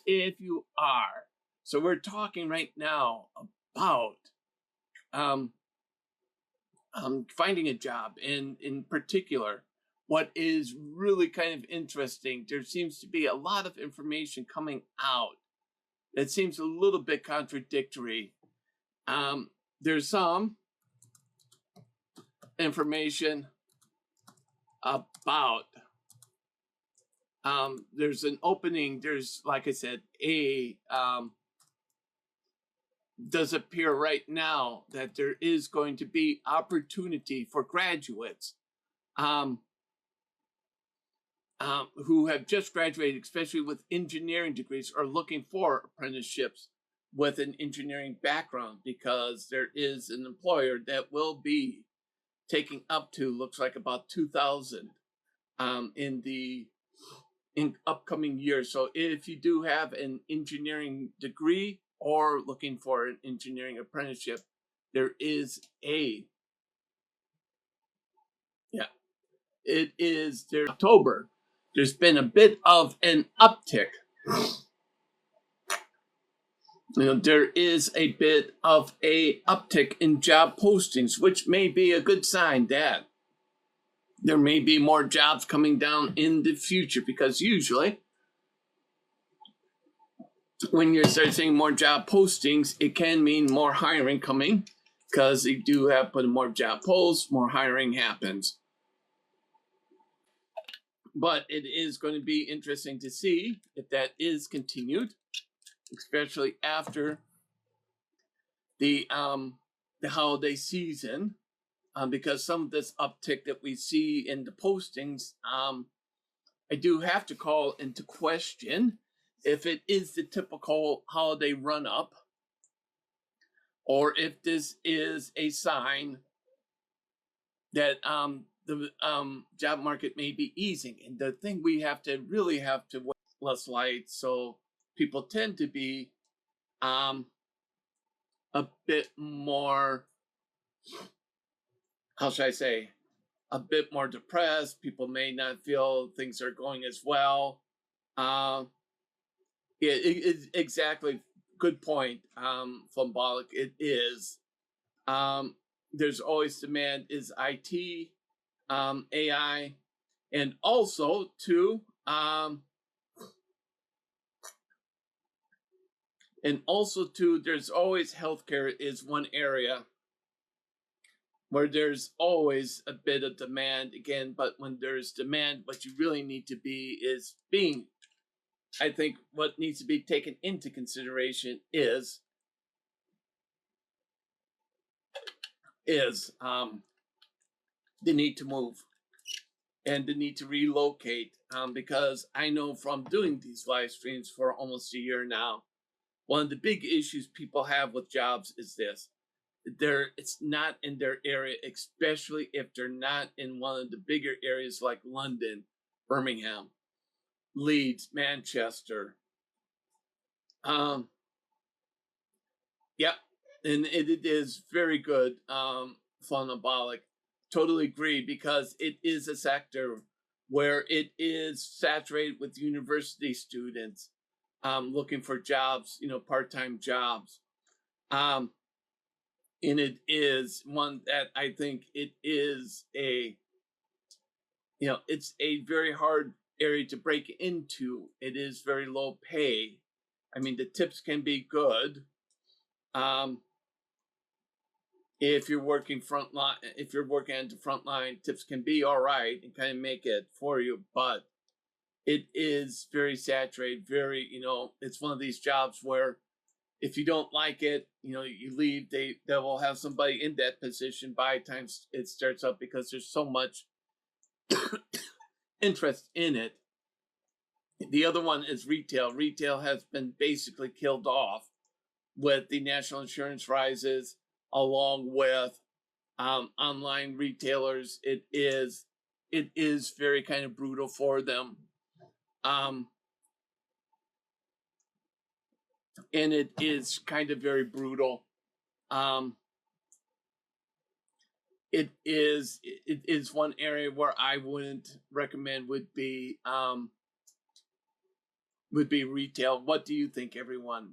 if you are. So we're talking right now about um, finding a job. And in particular, what is really kind of interesting, there seems to be a lot of information coming out that seems a little bit contradictory. There's some information about there's an opening. There's, like I said, does appear right now that there is going to be opportunity for graduates who have just graduated, especially with engineering degrees, are looking for apprenticeships with an engineering background, because there is an employer that will be taking up to, looks like, about 2,000 in upcoming years. So if you do have an engineering degree or looking for an engineering apprenticeship, there is it is there. October, there's been a bit of an uptick. There is a bit of a uptick in job postings, which may be a good sign that there may be more jobs coming down in the future, because usually when you start seeing more job postings, it can mean more hiring coming, because they do have put more job posts, more hiring happens. But it is going to be interesting to see if that is continued, especially after the holiday season, because some of this uptick that we see in the postings, I do have to call into question if it is the typical holiday run-up, or if this is a sign that the job market may be easing. And the thing we really have to wait less light, so people tend to be a bit more, how should I say, a bit more depressed. People may not feel things are going as well. It exactly, good point, Flumbolic. It is. There's always demand is IT, AI, and also too, there's always healthcare is one area where there's always a bit of demand again. But when there's demand, what you really need to be is being, I think what needs to be taken into consideration is the need to move and the need to relocate, because I know from doing these live streams for almost a year now, one of the big issues people have with jobs is this: it's not in their area, especially if they're not in one of the bigger areas like London, Birmingham, Leeds, Manchester. Yeah, and it is very good, Funabolic. Totally agree, because it is a sector where it is saturated with university students looking for jobs, part-time jobs. And it is one that I think it is it's a very hard area to break into. It is very low pay. I mean, the tips can be good. If you're working at the front line, tips can be all right and kind of make it for you, but it is very saturated. It's one of these jobs where if you don't like it, you leave. They will have somebody in that position by the time it starts up, because there's so much interest in it. The other one is retail. Retail has been basically killed off with the national insurance rises, along with online retailers. It is very kind of brutal for them, and it is kind of very brutal. It is one area where I wouldn't recommend would be would be retail. What do you think, everyone?